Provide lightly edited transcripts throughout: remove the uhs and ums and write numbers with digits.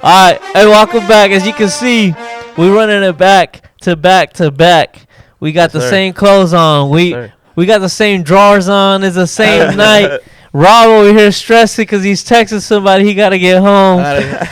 Alright, hey, welcome back. As you can see, we're running it back to back to back. We got the same clothes on. We got the same drawers on. It's the same night. Rob over here stressing because he's texting somebody. He got to get home.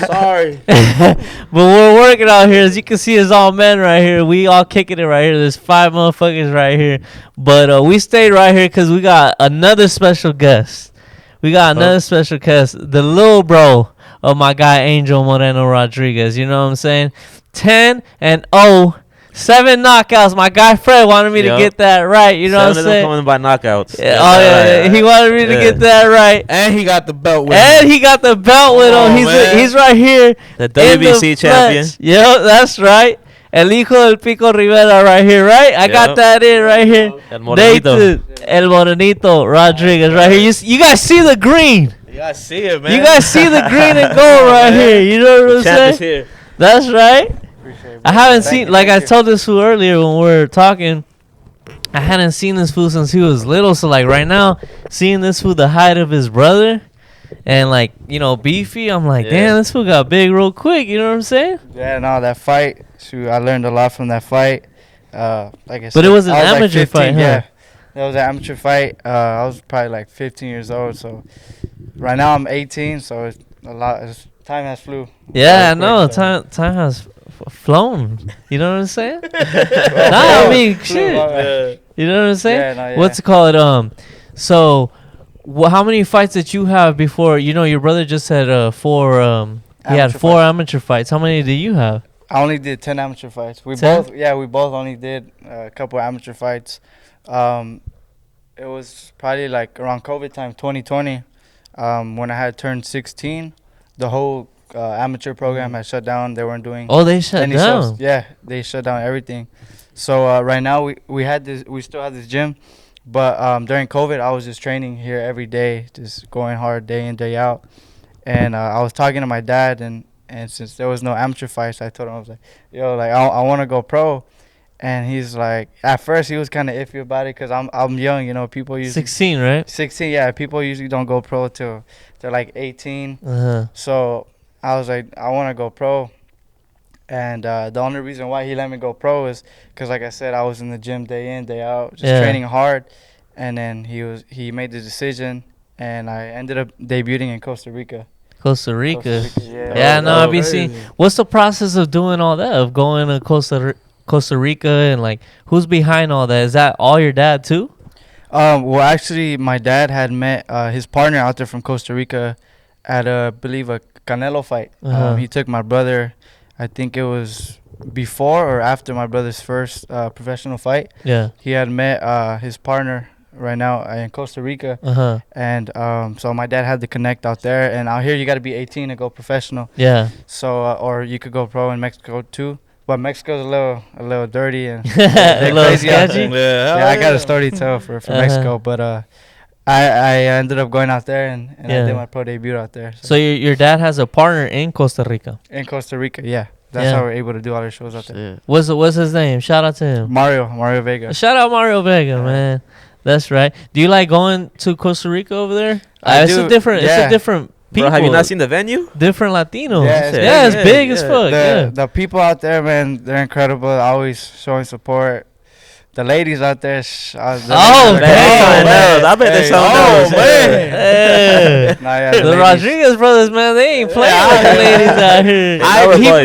Sorry. But we're working out here. As you can see, it's all men right here. We all kicking it right here. There's 5 motherfuckers right here. But we stayed right here because we got another special guest. The little bro of my guy Angel Moreno Rodriguez. You know what I'm saying? 10-0. 7 knockouts. My guy Fred wanted me to get that right. You know what I'm saying? 7 of them coming by knockouts. Yeah, he wanted me to get that right. And he got the belt with him. He's right here. The WBC champion. Yo, that's right. El Hijo del Pico Rivera right here, right? I got that in right here. El Morenito. El Morenito Rodriguez right here. You guys see the green. You guys see it, man. You guys see the green and gold right here. You know what I'm saying? Here. That's right. I haven't seen, like I told this fool earlier when we were talking, I hadn't seen this fool since he was little. So, like, right now, seeing this fool the height of his brother and, like, you know, beefy, I'm like, damn, this fool got big real quick. You know what I'm saying? Yeah, no, that fight, shoot, I learned a lot from that fight. Like I said, but it was an amateur amateur fight, huh? Yeah, that was an amateur fight. I was probably like 15 years old. So, right now I'm 18, so it's a lot. Time has flew. Yeah, I know. So. Time has flown. You know what I'm saying? I mean, shit. You know what I'm saying? Yeah, no, yeah. What's it called? So, how many fights did you have before? You know, your brother just had 4. He had 4 amateur fights. How many did you have? I only did 10 amateur fights. We 10? both only did a couple amateur fights. It was probably like around COVID time, 2020, when I had turned 16. The whole amateur program had shut down. They weren't doing. Oh, they shut down. Shows. Yeah, they shut down everything. So right now we still have this gym, but during COVID I was just training here every day, just going hard day in day out. And I was talking to my dad, and since there was no amateur fights, I told him, I was like, yo, like I want to go pro. And he's like, at first he was kind of iffy about it because I'm young, you know. People usually 16, right? 16, yeah. People usually don't go pro till they're like 18. So I was like, I want to go pro. And the only reason why he let me go pro is because, like I said, I was in the gym day in, day out, just training hard. And then he made the decision, and I ended up debuting in Costa Rica. Costa Rica. Yeah, no, I've been seeing. What's the process of doing all that, of going to Costa Rica, and like who's behind all that? Is that all your dad too? Well, actually, my dad had met his partner out there from Costa Rica at I believe a Canelo fight. He took my brother. I think it was before or after my brother's first professional fight. Yeah, he had met his partner right now in Costa Rica. And so my dad had to connect out there, and out here you got to be 18 to go professional. Yeah. So or you could go pro in Mexico too. But Mexico's a little dirty and a little crazy sketchy. Yeah, I got a story to tell for Mexico, but I ended up going out there and I did my pro debut out there. So your dad has a partner in Costa Rica. In Costa Rica, yeah. That's how we're able to do all our shows out there. What's his name? Shout out to him. Mario Vega. Shout out Mario Vega, man. That's right. Do you like going to Costa Rica over there? It's a different. People. Bro, have you not seen the venue? Different Latinos. Yeah, it's big as fuck. The people out there, man, they're incredible. Always showing support. The ladies out there. I bet they're showing nervous. The Rodriguez brothers, man, they ain't playing with the ladies out here.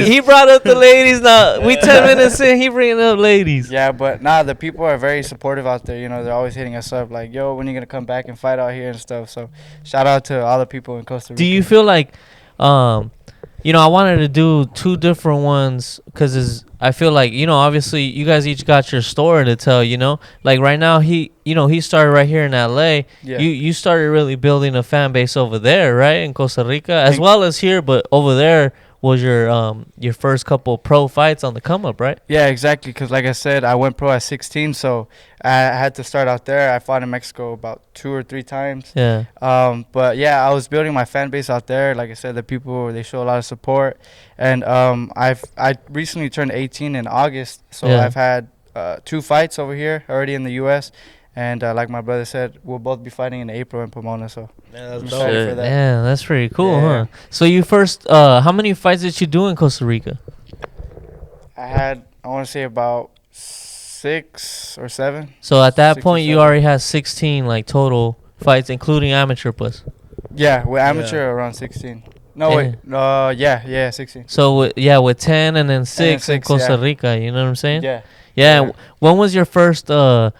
He brought up the ladies. Now we 10 minutes in, he bringing up ladies. Yeah, but the people are very supportive out there. You know, they're always hitting us up like, "Yo, when are you gonna come back and fight out here and stuff?" So, shout out to all the people in Costa Rica. Do you feel like, you know, I wanted to do 2 different ones because I feel like, you know, obviously you guys each got your story to tell, you know. Like right now, he started right here in L.A. Yeah. You started really building a fan base over there, right, in Costa Rica, as well as here, but over there was your first couple pro fights on the come up, right? Yeah, exactly. Because like I said, I went pro at 16, so I had to start out there. I fought in Mexico about 2 or 3 times. Yeah. But yeah, I was building my fan base out there. Like I said, the people, they show a lot of support, and I recently turned 18 in August, so I've had 2 fights over here already in the U.S. And like my brother said, we'll both be fighting in April in Pomona. So Man, I'm that's excited dope. for that. Man, that's pretty cool, Yeah. huh? So you first, how many fights did you do in Costa Rica? I had, I want to say about 6 or 7. So at that 6 or point, you 7. already had 16 like total fights, including amateur plus. Yeah, with amateur around 16. No, wait. Yeah, 16. So with 10 and then 6 in 6, Costa yeah. Rica, you know what I'm saying? Yeah. Yeah. When was your first moment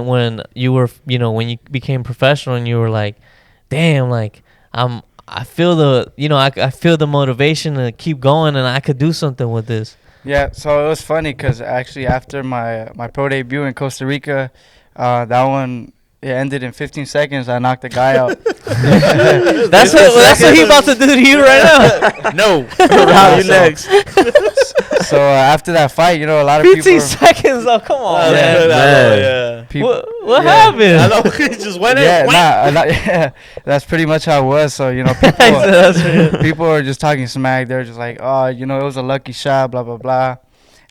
when you were, when you became professional and you were like, damn, like I feel I feel the motivation to keep going and I could do something with this. Yeah, so it was funny because actually after my pro debut in Costa Rica, that one, it ended in 15 seconds. I knocked the guy out. That's what he about to do to you right now. No. Round you next. So after that fight, a lot of 15 people. seconds, oh, come on, man. Yeah. People What yeah. happened? I know. He just went in. Yeah, that's pretty much how it was. So people are just talking smack. They're just like, oh, it was a lucky shot, blah blah blah.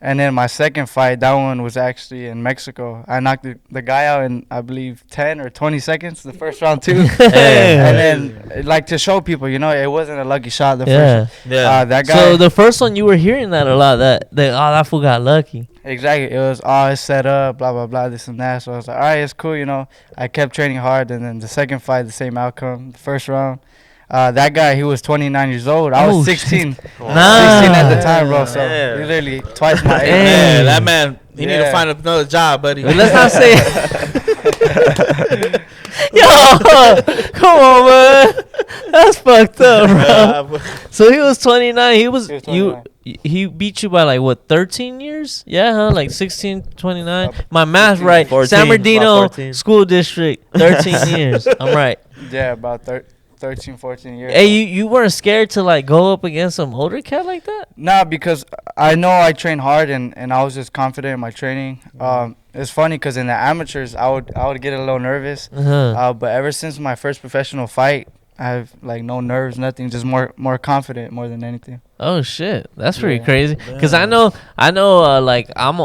And then my second fight, that one was actually in Mexico. I knocked the guy out in, I believe, 10 or 20 seconds, the first round too. And then, like, to show people, it wasn't a lucky shot. The first. Yeah. That guy. So the first one, you were hearing that a lot. That fool got lucky. Exactly. It was, it's set up, blah, blah, blah, this and that. So I was like, all right, it's cool, I kept training hard. And then the second fight, the same outcome. The first round, that guy, he was 29 years old. I was 16. 16 at the time, bro. So literally twice my age. Man, that man, he need to find another job, buddy. But let's not say Yo, come on, man. That's fucked up, bro. So he was 29. He was 29. He beat you by like what, 13 years? Yeah, huh? Like 16, 29. My math's 15, right. 14, San Bernardino about 14. School District, 13 years. I'm right. Yeah, about 13, 14 years. Hey, you weren't scared to like go up against some older cat like that? Nah, because I know I train hard and I was just confident in my training. It's funny because in the amateurs, I would get a little nervous. But ever since my first professional fight, I have like no nerves, nothing, just more confident more than anything. Oh shit, that's pretty Yeah. crazy. Cause I know, like I'm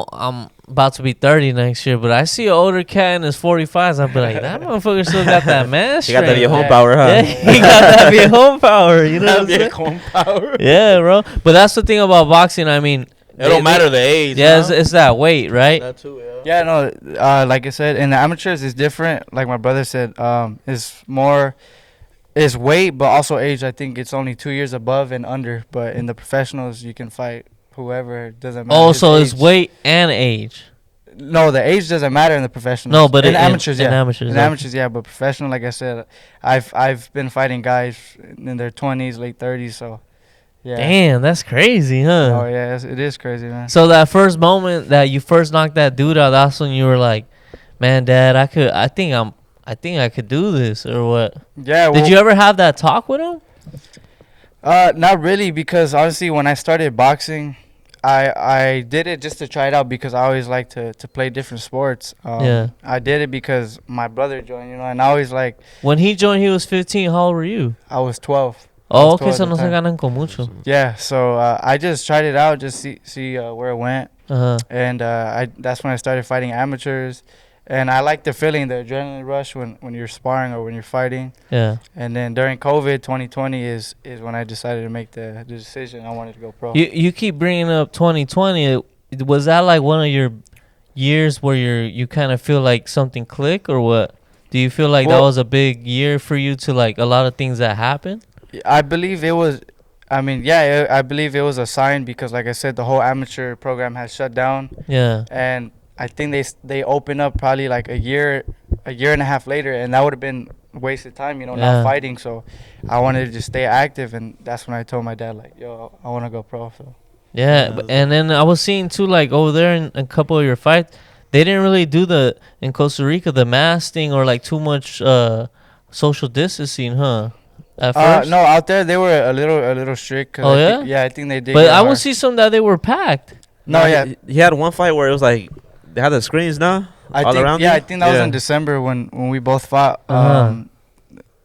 about to be 30 next year, but I see an older cat in his 45s. I'll be like, that motherfucker still got that man He got that strength. your home Yeah. power, huh? Yeah, he got that be home power. You know what I'm saying? home power. Yeah, bro. But that's the thing about boxing. I mean, It don't matter the age. Yeah, huh? it's that weight, right? That too, yeah. Yeah, no, like I said, in the amateurs, it's different. Like my brother said, it's weight, but also age. I think it's only 2 years above and under. But in the professionals, you can fight whoever. It doesn't matter. Oh, his so it's age. weight and age. No, the age doesn't matter in the professionals. No, but in in amateurs, yeah. in amateurs, In okay. amateurs, yeah. But professional, like I said, I've been fighting guys in their 20s, late 30s. So, yeah. Damn, that's crazy, huh? Oh yeah, it is crazy, man. So that first moment that you first knocked that dude out, that's when you were like, "Man, Dad, I think I could do this," or what? Yeah. Did you ever have that talk with him? Not really, because honestly, when I started boxing, I did it just to try it out because I always like to play different sports. Yeah. I did it because my brother joined, and I always like, When he joined, he was 15. How old were you? I was 12. Oh, was okay, 12 so at no the se time. ganan con mucho. Yeah, so I just tried it out, just see where it went. Uh-huh. And that's when I started fighting amateurs. And I like the feeling, the adrenaline rush when you're sparring or when you're fighting. Yeah. And then during COVID, 2020 is when I decided to make the decision. I wanted to go pro. You keep bringing up 2020. Was that like one of your years where you kind of feel like something clicked, or what? Do you feel like that was a big year for you to like a lot of things that happened? I believe it was. I mean, yeah, I believe it was a sign because, like I said, the whole amateur program has shut down. Yeah. And I think they opened up probably like a year and a half later, and that would have been wasted time, Yeah. not fighting. So I wanted to just stay active, and that's when I told my dad, like, yo, I want to go pro. So Yeah, and then I was seeing too, like over there in a couple of your fights, they didn't really do in Costa Rica the mask thing or like too much social distancing, huh? At first, no, out there they were a little strict. 'Cause Oh, I yeah? think, yeah, I think they did. but get I would hard. see some that they were packed. No, yeah, He had one fight where it was like they had the screens now. I all think around yeah, you? I think that was Yeah. in December when we both fought. Uh-huh.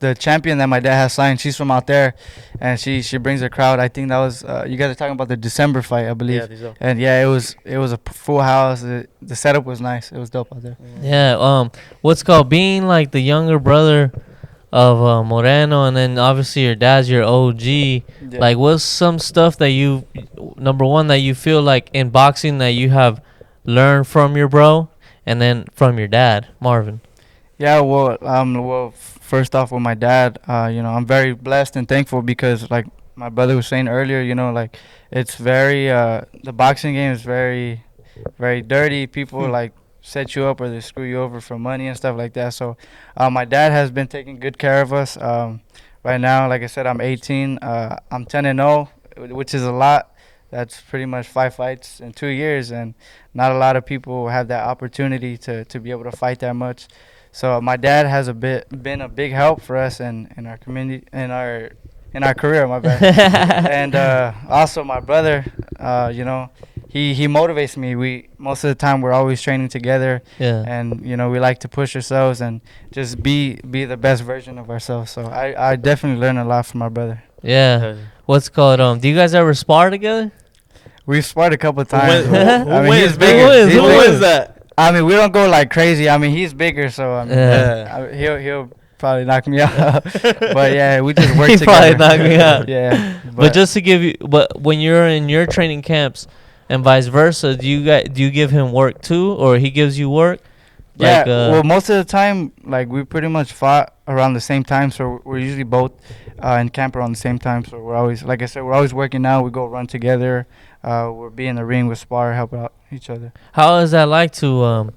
the champion that my dad has signed, she's from out there, and she brings a crowd. I think that was you guys are talking about the December fight, I believe. Yeah, I think so. And yeah, it was a full house. The setup was nice. It was dope out there. Yeah. What's called being like the younger brother of Moreno, and then obviously your dad's your OG. Yeah. Like, what's some stuff that you, number one, that you feel like in boxing that you have learned from your bro, and then from your dad, Marvin? Yeah, well, first off with my dad, I'm very blessed and thankful because, like my brother was saying earlier, like it's very, the boxing game is very, very dirty. People like set you up or they screw you over for money and stuff like that. So, my dad has been taking good care of us. Right now, like I said, I'm 18. I'm 10-0, which is a lot. That's pretty much 5 fights in 2 years, and not a lot of people have that opportunity to be able to fight that much. So my dad has been a big help for us in our community, in our career, my bad. And also my brother, he motivates me. We most of the time we're always training together, and we like to push ourselves and just be the best version of ourselves. So I definitely learn a lot from my brother. Yeah. What's called do you guys ever spar together? We've sparred a couple times. Who wins? He's bigger. Who wins that? I mean, we don't go like crazy. I mean, he's bigger, so I mean, he'll probably knock me out. But yeah, we just work He together. probably knock me out. Yeah. But just to give you, but when you're in your training camps and vice versa, do you give him work too, or he gives you work? Yeah. Like, Well, most of the time, like we pretty much fought around the same time, so we're usually both in camp around the same time. So we're always, like I said, we're always working out. We go run together. We'll be in the ring with spar, help out each other. How is that like to,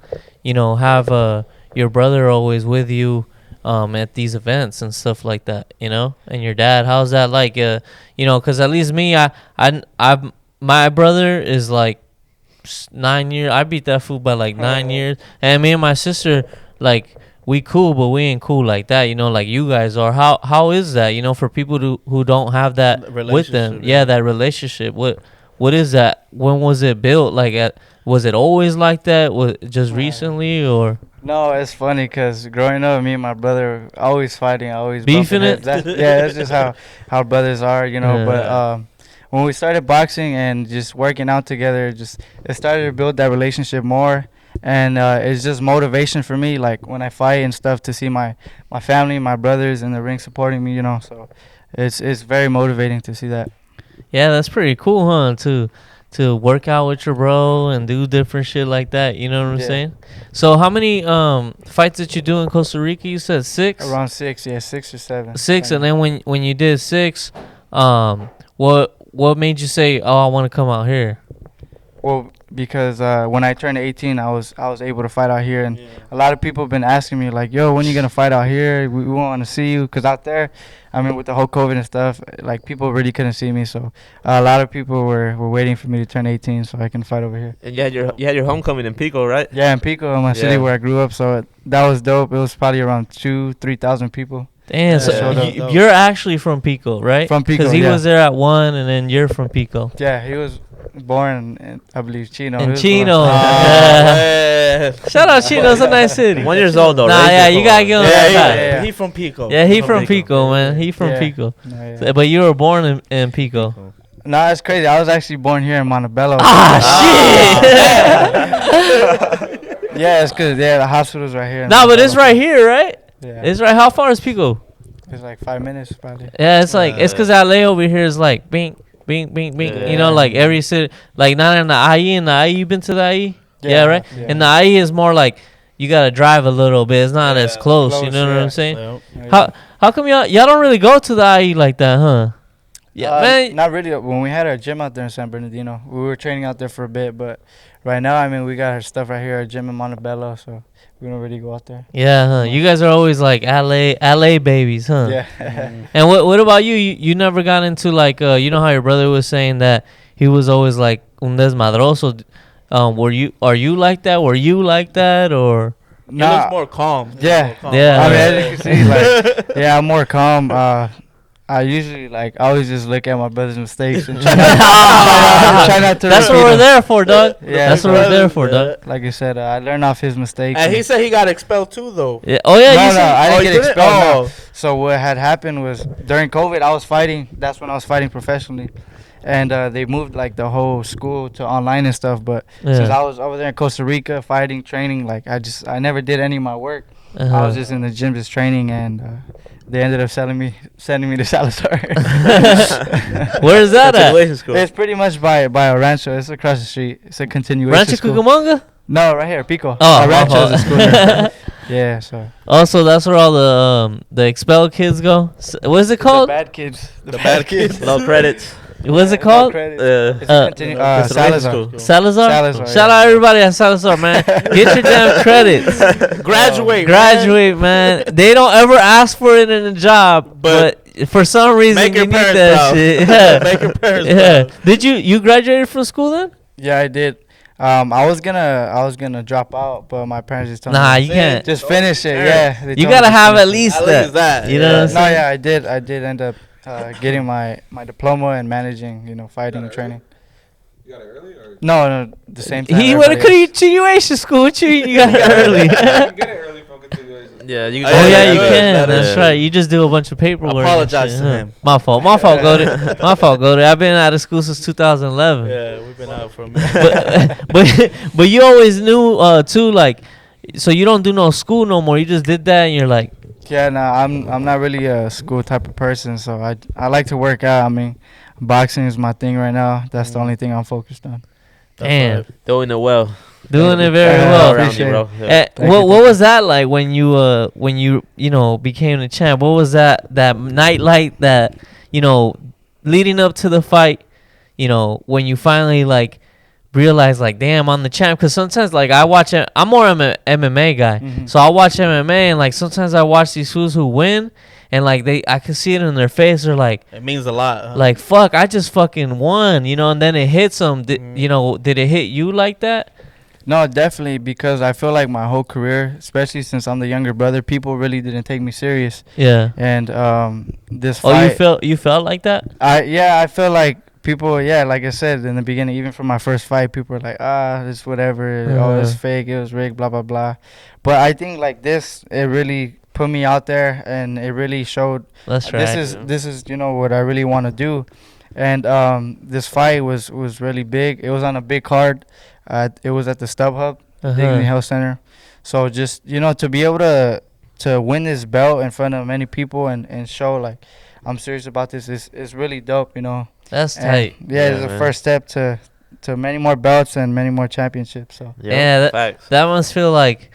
have your brother always with you at these events and stuff like that, and your dad? How's that like? Because at least me, my brother is like 9 years. I beat that fool by like 9 years, and me and my sister, like, we cool, but we ain't cool like that, like you guys are. How is that, for people who don't have that with them? Yeah, that relationship. What is that? When was it built? Like, was it always like that? Was it just recently, or? No, it's funny because growing up, me and my brother always fighting, always beefing it. That's just how brothers are, Yeah. But when we started boxing and just working out together, it started to build that relationship more, and it's just motivation for me. Like when I fight and stuff, to see my family, my brothers in the ring supporting me, So it's very motivating to see that. Yeah, that's pretty cool, huh? To work out with your bro and do different shit like that. You know what I'm saying? So how many fights did you do in Costa Rica? You said 6? Around 6, yeah, 6 or 7. 6, and then when you did 6, what made you say, "Oh, I want to come out here"? Well, because when I turned 18, I was able to fight out here, and a lot of people have been asking me like, "Yo, when you gonna fight out here? We want to see you." Because out there, I mean, with the whole COVID and stuff, like people really couldn't see me, so a lot of people were waiting for me to turn 18 so I can fight over here. And you had your homecoming in Pico, right? Yeah, in Pico, my city where I grew up, so that was dope. It was probably around 2,000-3,000 people. Damn, so you're actually from Pico, right? From Pico, because he was there at 1, and then you're from Pico. Yeah, he was born in, I believe, Chino. In Chino. Shout out Chino. It's a nice city. 1 year old though. Nah, right? yeah, you gotta give him that. Yeah. He from Pico. Yeah, he from Pico, man. He from Pico. No, So, but you were born in Pico. Nah, it's crazy. I was actually born here in Montebello. Shit. Yeah, it's good. Yeah, the hospital's right here. Nah, but it's right here, right? Yeah. It's right. How far is Pico? It's like 5 minutes, probably. Yeah, it's like it's because LA over here is like bing, bing, bing, bing. Yeah. Like every city, like not in the IE. In the IE, you been to the IE? Yeah, right. Yeah. And the IE is more like you gotta drive a little bit. It's not as close. You know what I'm saying? How come y'all don't really go to the IE like that, huh? Yeah, man. Not really. When we had our gym out there in San Bernardino, we were training out there for a bit. But right now, I mean, we got our stuff right here, our gym in Montebello, so we don't really go out there. Yeah, huh? You guys are always like LA babies, huh? Yeah. And what about you? You never got into like how your brother was saying that he was always like un desmadroso. Are you like that? Were you like that, or? He looks more calm. Yeah. Yeah. I mean, as you can see, like, I'm more calm. I usually I always just look at my brother's mistakes and try not to. That's what we're there for, dog. Yeah, that's what we're there for, dog. Like I said, I learned off his mistakes. And he said he got expelled too, though. Yeah. Oh yeah. No, You said, I didn't get didn't? expelled. No. So what had happened was during COVID, I was fighting. That's when I was fighting professionally, and they moved the whole school to online and stuff. But since I was over there in Costa Rica fighting, training, I never did any of my work. I was just in the gym just training, and they ended up sending me to Salazar. Where is that at? It's pretty much by a rancho. It's across the street. It's a continuation Rancho school. Cucamonga? No, right here, Pico. Oh, Rancho is a school here. Yeah, so. Also, that's where all the expelled kids go. What is it called? The bad kids. The bad kids. No credits. What's it called? Salazar. Salazar. Shout out everybody at Salazar, man. Get your damn credits. Graduate, man. They don't ever ask for it in a job, but for some reason make you your need parents that proud. shit. Yeah. Make your parents proud. Did you graduated from school then? Yeah, I did. I was gonna drop out, but my parents just told me. Nah, you can't. Just finish it. Yeah. You gotta have at least that. You know what I'm No, saying? yeah, I did end up getting my diploma in managing, fighting and training. You got it early or? No, the same time. He went to continuation school. What you got early? You can get it early from continuation. Yeah, you Oh yeah, you good. can. That's right. You just do a bunch of paperwork. Apologize to huh? him. My fault. Go to. My fault. Go to. I've been out of school since 2011. Yeah, we've been out for a minute. but you always knew too, so you don't do no school no more. You just did that, and you're like. Yeah, no, I'm not really a school type of person, so I like to work out. I mean, boxing is my thing right now. That's the only thing I'm focused on. Damn. Doing it well. Doing it very Yeah, well. Around you, bro. Yeah. What was that like when you became the champ? What was that night like that leading up to the fight? When you finally realize damn, I'm the champ. Because sometimes I watch it. I'm more of an MMA guy, so I watch MMA and sometimes I watch these fools who win. And I can see it in their face. They're like, it means a lot. Huh? Fuck, I just fucking won, and then it hits them. Did it hit you like that? No, definitely, because I feel like my whole career, especially since I'm the younger brother, people really didn't take me serious. Yeah. And this fight. Oh, you felt like that? I feel like people, like I said in the beginning, even for my first fight, people were like, it's whatever. Oh, it's fake. It was rigged. Blah blah blah. But I think this, it really put me out there, and it really showed. That's right. This is what I really want to do, and this fight was really big. It was on a big card. It was at the StubHub, Dignity Health Center. So just to be able to win this belt in front of many people and show I'm serious about this is really dope. That's tight. Yeah, it's the first step to many more belts and many more championships. So yeah, that must feel like.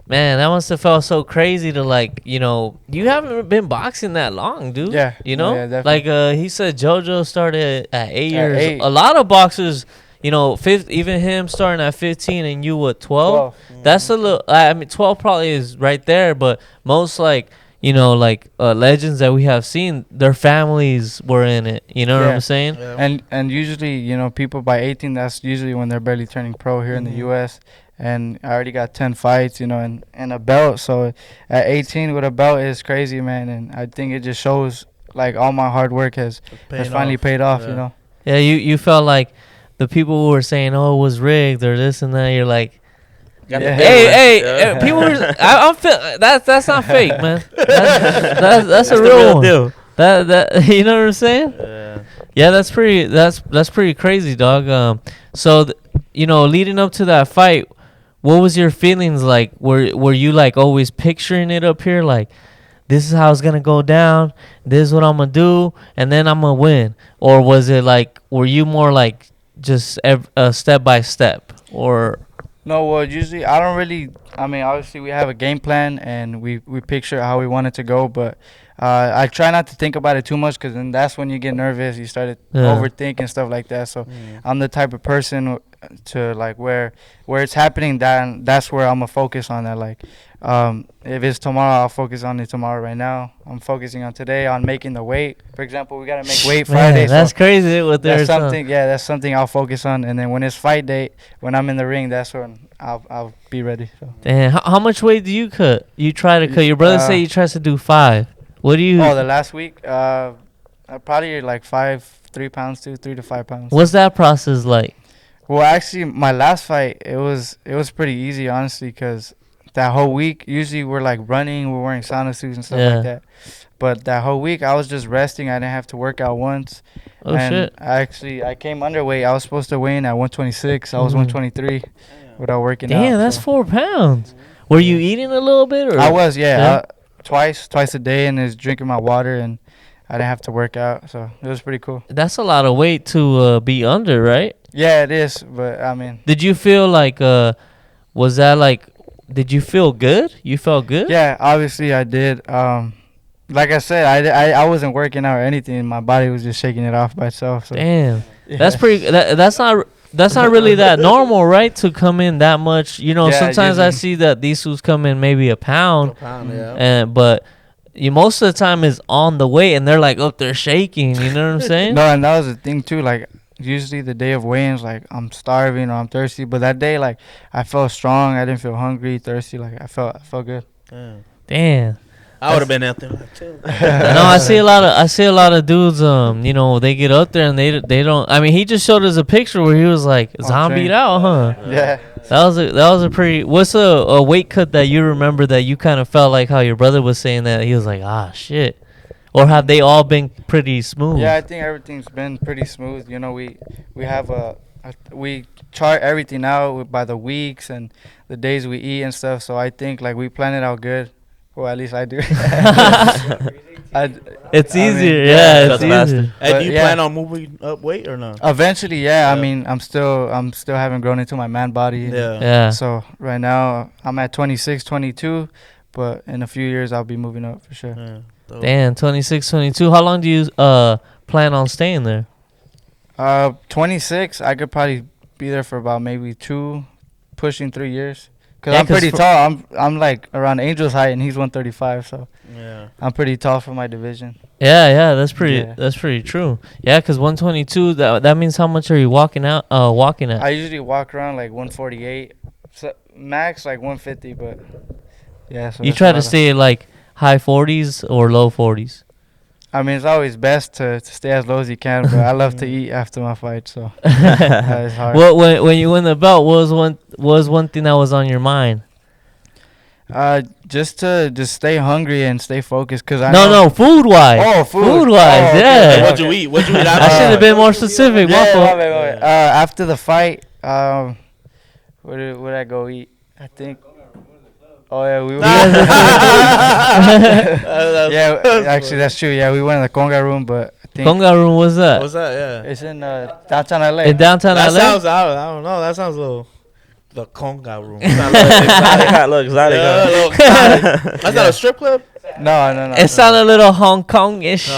Man, that must have felt so crazy to you haven't been boxing that long, dude. Yeah. Yeah, definitely. He said JoJo started at 8 years. 8. A lot of boxers, even him starting at 15 and you what 12? That's a little. 12 probably is right there, but most legends that we have seen, their families were in it. You know what I'm saying? Yeah. And usually, people by 18, that's usually when they're barely turning pro here in the U.S. And I already got 10 fights, and a belt. So at 18 with a belt is crazy, man. And I think it just shows all my hard work has finally paid off, Yeah, you felt like the people who were saying, oh, it was rigged or this and that, you're like, hey, people were, I'm that's not fake, man. That's a real one. Deal. That you know what I'm saying? Yeah, that's pretty crazy, dog. So leading up to that fight, what was your feelings like? Were you always picturing it up here, this is how it's gonna go down, this is what I'm gonna do, and then I'm gonna win? Or was it were you more just step by step? Or no, well, usually I don't really. Obviously we have a game plan and we picture how we want it to go, but I try not to think about it too much, because then that's when you get nervous. You start to overthink and stuff like that. So I'm the type of person to where it's happening, that's where I'm gonna focus on that. If it's tomorrow, I'll focus on it tomorrow. Right now I'm focusing on today, on making the weight. For example, we gotta make weight Friday. That's crazy. That's something I'll focus on. And then when it's fight day, when I'm in the ring, that's when I'll be ready. So. Damn, how much weight do you cut? You try to cut. Your brother say he tries to do 5. What do you? Oh, the last week, Probably like 3 pounds to 3 to 5 pounds. What's that process like? Well, actually, my last fight, it was pretty easy, honestly, because that whole week, usually we're like running, we're wearing sauna suits and stuff Yeah. like that. But that whole week, I was just resting. I didn't have to work out once. Oh and shit. I came underweight. I was supposed to weigh in at 126. I was Mhm. 123 without working out. Damn, that's so. 4 pounds. Were you eating a little bit or? I was, Yeah? yeah. Twice a day, and just drinking my water, and I didn't have to work out. So it was pretty cool. That's a lot of weight to be under, right? Yeah, it is. But, I mean, Did you feel like was that like? Did you feel good? You felt good? yeah, obviously I did. Like I said, I wasn't working out or anything. My body was just shaking it off by itself. So. Damn. Yeah. That's pretty. That's not really that normal, right? To come in that much. You know, Yeah, sometimes I usually. see that these foods come in maybe a pound, Yeah. and but you most of the time is on the weight, and they're like up there shaking. You know what I'm saying? No, and that was the thing too. Like usually the day of weigh-ins, like I'm starving or I'm thirsty. But that day, like I felt strong. I didn't feel hungry, thirsty. Like I felt good. Damn. I would have been out there like too. No, I see a lot of dudes. You know, they get up there and they don't. I mean, he just showed us a picture where he was like zombied trained. out, huh? Yeah. That was a pretty. What's a weight cut that you remember that you kind of felt like how your brother was saying that he was like, ah, shit, or have they all been pretty smooth? Yeah, I think everything's been pretty smooth. You know, we have we chart everything out by the weeks and the days we eat and stuff. So I think like we plan it out good. Well, at least I do. It's I mean, easier. yeah, Yeah, it's that's faster. easier. Hey, But do you yeah. plan on moving up weight or not? Eventually, yeah. I Yeah. mean, I'm still haven't grown into my man body. Yeah. Yeah. So right now I'm at 26, 22, but in a few years I'll be moving up for sure. Yeah. Dope. Damn, 26, 22. How long do you plan on staying there? 26, I could probably be there for about maybe 2, pushing 3 years. Cause Yeah, I'm 'cause pretty for- tall. I'm like around Angel's height, and he's 135. So Yeah. I'm pretty tall for my division. Yeah, that's pretty. Yeah. That's pretty true. Yeah, 'cause 122. That means how much are you walking at? I usually walk around like 148, so max like 150. But yeah, so You that's try a to lot of- stay at like high 40s or low 40s. I mean, it's always best to stay as low as you can, but I love to eat after my fight, so it's hard. Well, when you win the belt, what was one thing that was on your mind? Just to stay hungry and stay focused, cause I No, know. food wise. Oh, food. Food-wise, Oh, okay, yeah. okay, What'd you eat? What'd you eat? I should have been more specific. My Yeah, fault. my bad. After the fight, where did I go eat? I think. Oh yeah, we. Yeah, actually that's true. Yeah, we went in the conga room, but I think Conga room, what's that? What's that? Yeah. it's in downtown LA. In downtown That LA? sounds. I don't know. That sounds a little. The conga room. Look, exotic. Yeah, a little exotic. That's not a strip club. No. It sounded a little Hong Kong-ish.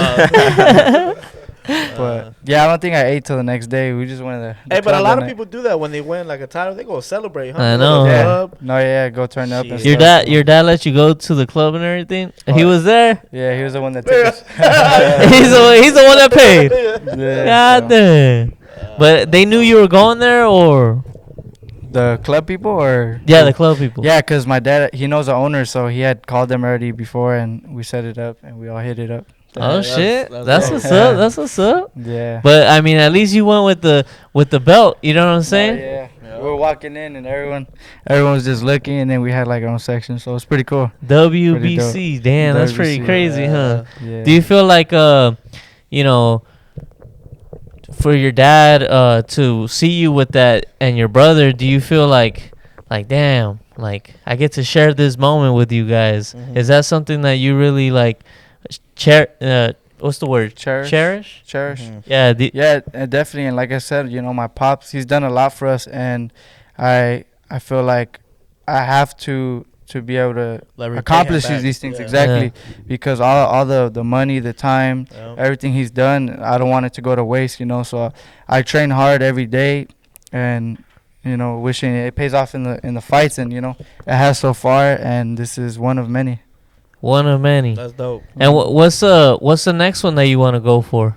But yeah, I don't think I ate till the next day. We just went to the Hey, but a club lot that of night. people do that when they win like a title. They go celebrate. Huh? I They go to know. the Yeah. club. No, yeah, go turn up and Shit. stuff. Your dad let you go to the club and everything? He was there? Yeah, he was the one that took us. He's the one that paid. Yeah, God so. damn. But they knew you were going there, or? The club people or? Yeah, the club people. Yeah, because my dad, he knows the owner, so he had called them already before, and we set it up, and we all hit it up. Oh That's- shit, that's that's dope. what's up. That's what's up. Yeah. But I mean, at least you went with the belt. You know what I'm saying? Yeah. We were walking in, and everyone was just looking, and then we had like our own section, so it's pretty cool. WBC. Damn, that's pretty WBC. crazy, huh? Yeah. Do you feel like you know, for your dad to see you with that and your brother, do you feel like damn, like I get to share this moment with you guys? Mhm. Is that something that you really like what's the word? Cherish. Cherish? Mhm. Yeah, Yeah, definitely. And like I said, my pops, he's done a lot for us, and I feel like I have to be able to Like, repay accomplish him back. these things Yeah. exactly, because all the money, the time, Yeah. everything he's done, I don't want it to go to waste, So I train hard every day, and wishing it pays off in the fights, and it has so far, and this is one of many. one of many. That's dope. And what's the next one that you want to go for,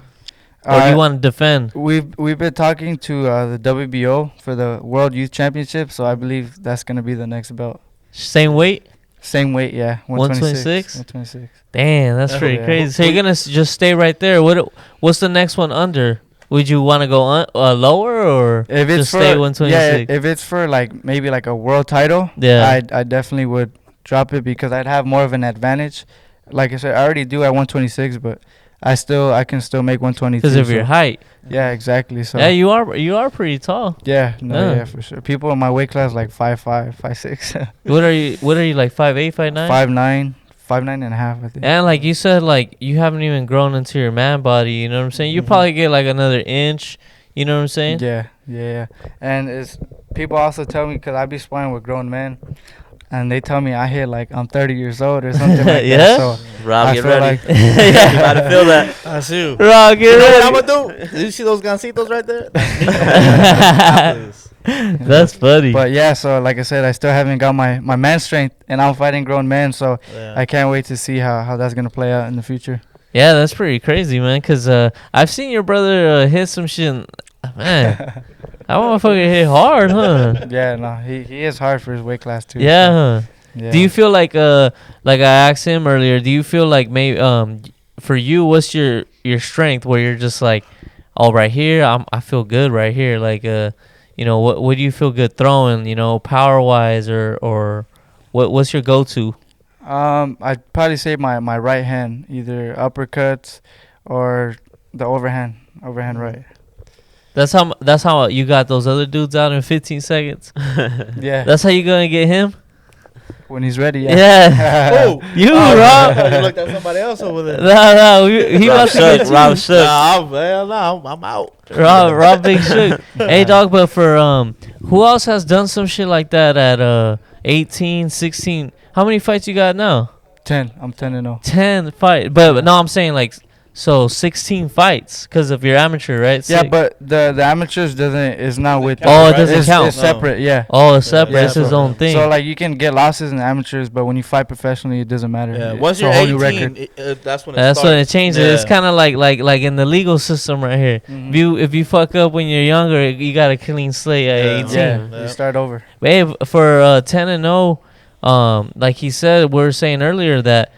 or you want to defend? We've been talking to the WBO for the World Youth Championship, so I believe that's gonna be the next belt. Same weight? Same weight, yeah. 126? 126. Damn, that's Oh, pretty yeah. crazy. So you're gonna just stay right there. What's the next one under? Would you want to go lower or If it's just for, stay 126? yeah, if it's for like maybe like a world title, Yeah. I definitely would drop it because I'd have more of an advantage. Like I said, I already do at 126, but I can still make 123. Because of your height. Yeah, exactly. So Yeah, you are pretty tall. yeah, Yeah. yeah, for sure. People in my weight class like 5'5", 5'6", What are you like 5'8", 5'9"? 5'9", 5'9" and a half, I think. And like you said, like you haven't even grown into your man body. You know what I'm saying? You Mhm. probably get like another inch. You know what I'm saying? Yeah. And it's people also tell me because I be sparring with grown men, and they tell me I hit like I'm 30 years old or something like Yeah? that. So Rob, I get feel ready. like You about to feel that. I see you. Rob, get You know ready. what I'm gonna do? Did you see those gancitos right there? That's me. That's funny. But yeah, so like I said, I still haven't got my man strength, and I'm fighting grown men, so Yeah. I can't wait to see how that's gonna play out in the future. Yeah, that's pretty crazy, man. Cause I've seen your brother hit some shit. Man, that motherfucker hit hard, huh? Yeah, no, he is hard for his weight class too. Yeah, so, huh? yeah. Do you feel like I asked him earlier? Do you feel like maybe for you, what's your strength where you're just like, oh, right here, I feel good right here. Like you know, what do you feel good throwing? You know, power wise or what's your go to? I'd probably say my right hand, either uppercuts or the overhand right. That's how you got those other dudes out in 15 seconds. Yeah, That's how you gonna get him? when he's ready. Yeah. Oh, You, oh, Rob. You looked at somebody else over there. No, he Rob about to shook. get you. Rob shook. I'm out. Rob Big Shook. Hey, dog, but for who else has done some shit like that at 18, 16? How many fights you got now? 10. I'm 10-0. 10 fight. But no, I'm saying like, so 16 fights because of your amateur, right? Yeah, Six. but the amateurs is not with. Oh, it right? doesn't it's, count. It's separate. Yeah. Oh, it's separate. Yeah, It's his so- own thing. So like you can get losses in amateurs, but when you fight professionally, it doesn't matter. Yeah, It's once a you're whole new 18, that's when it That's starts. when it changes. It's Yeah. kind of like in the legal system right here. Mhm. If you fuck up when you're younger, you got a clean slate at Yeah. 18. Yeah, Yeah. you start over. Babe, for 10-0, like he said, we were saying earlier that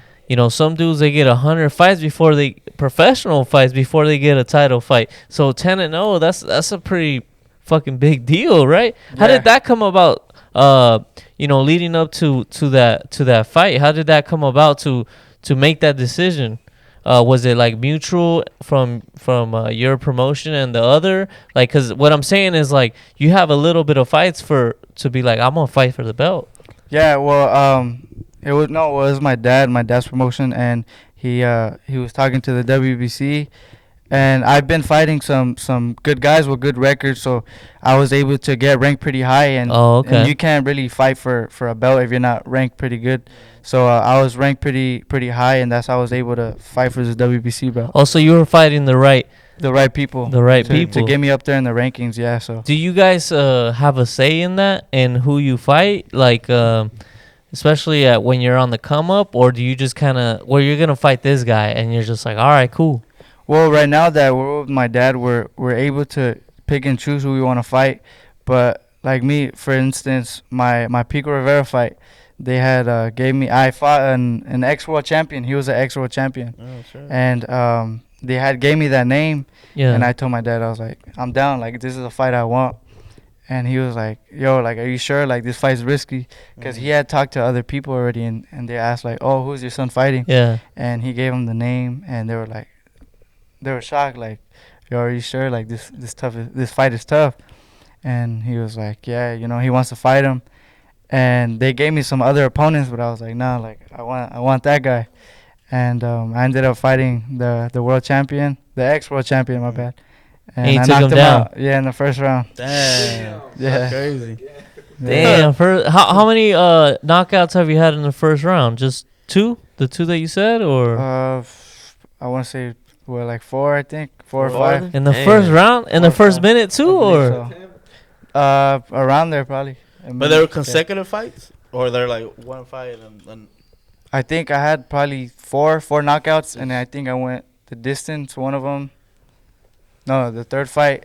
some dudes they get 100 fights before they professional fights before they get a title fight. So 10-0, that's a pretty fucking big deal, right? How Yeah. did that come about? Leading up to that fight, how did that come about to make that decision? Was it like mutual from your promotion and the other? Like, cause what I'm saying is like you have a little bit of fights to be like I'm gonna fight for the belt. Yeah, well, it was my dad's promotion, and he was talking to the WBC, and I've been fighting some good guys with good records, so I was able to get ranked pretty high, and Oh, okay. and you can't really fight for a belt if you're not ranked pretty good. So I was ranked pretty high, and that's how I was able to fight for this WBC belt. Also, you were fighting the right people. people. To get me up there in the rankings, yeah. So Do you guys have a say in that and who you fight? Like, especially when you're on the come up, or do you just kind of where you're gonna fight this guy and you're just like, all right, cool. well, right now that we're with my dad, we're able to pick and choose who we want to fight. But like me, for instance, my Pico Rivera fight, they had I fought an ex-world champion. He was an ex-world champion. Oh, sure. And they gave me that name, Yeah. and I told my dad, I was like, I'm down, like this is a fight I want. And he was like, yo, like, are you sure, like this fight's risky? Because he had talked to other people already, and they asked like, oh, who's your son fighting? Yeah. And he gave him the name, and they were shocked, like, yo, are you sure, like this fight is tough? And he was like, yeah, he wants to fight him. And they gave me some other opponents, but I was like, no, like I want that guy. And I ended up fighting the world champion, the ex-world champion, my bad. And you I took knocked him him down. out. Yeah, in the first round. Damn. Yeah. That's crazy. Damn. How many knockouts have you had in the first round? Just two? The two that you said, or I want to say like 4, I think, 4 or Four? 5. in the Damn. first round, in the Four or first five. minute too, or So. Around there probably. But they were consecutive fights, or they're like one fight and I think I had probably four knockouts, and I think I went the distance. One of them. No, the third fight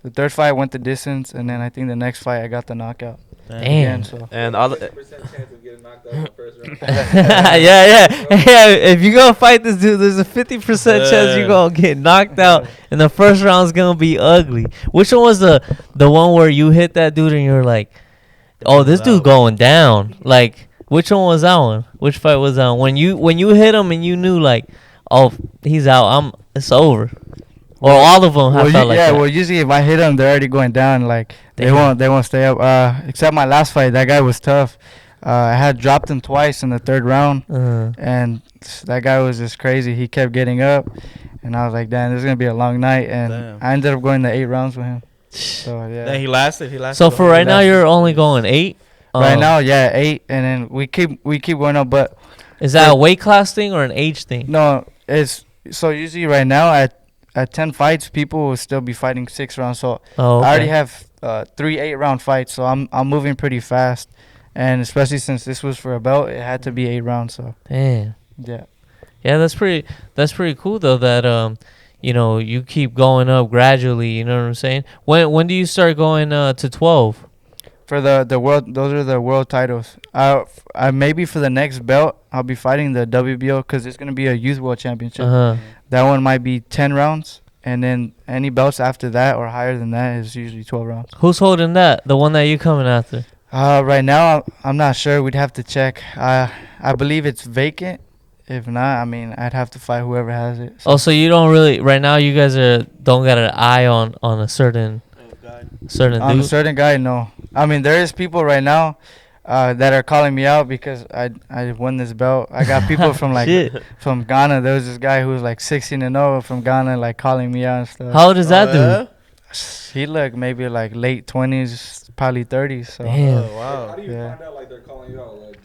went the distance, and then I think the next fight I got the knockout. Damn. Again, so And all the, percent chance of getting knocked out in the first round. yeah. If you gonna fight this dude, there's a 50% chance you're gonna get knocked out, and the first round's gonna be ugly. Which one was the one where you hit that dude and you're like, oh, this dude going down? Like, which one was that one? Which fight was that one? When you hit him and you knew like, oh, he's out. It's over. Or all of them have felt like that. Yeah, well, usually if I hit them, they're already going down. Like they won't stay up. Except my last fight, that guy was tough. I had dropped him twice in the third round, and that guy was just crazy. He kept getting up, and I was like, damn, this is gonna be a long night. And I ended up going to 8 rounds with him. So yeah. Then he lasted. So for right now, you're only going 8. Right now, yeah, 8, and then we keep going up. But is that a weight class thing or an age thing? No, it's so usually right now at 10 fights, people will still be fighting 6 rounds. So I already have 3 8-round fights. So I'm moving pretty fast, and especially since this was for a belt, it had to be 8 rounds. So damn. Yeah. Yeah, that's pretty cool though. That you keep going up gradually. You know what I'm saying? When do you start going to 12? For the world, those are the world titles. I maybe for the next belt, I'll be fighting the WBO because it's gonna be a youth world championship. That one might be 10 rounds, and then any belts after that or higher than that is usually 12 rounds. Who's holding that? The one that you're coming after? Right now, I'm not sure. We'd have to check. I believe it's vacant. If not, I mean, I'd have to fight whoever has it. So you don't really right now. You guys don't got an eye on a certain dude? On a certain guy, no. I mean, there is people right now that are calling me out because I won this belt. I got people from from Ghana. There was this guy who was like 16-0 from Ghana, like calling me out and stuff. How old is that dude? He looked maybe like late 20s, probably 30s. So. Damn. Oh, wow. How do you find out like they're calling you out? Like,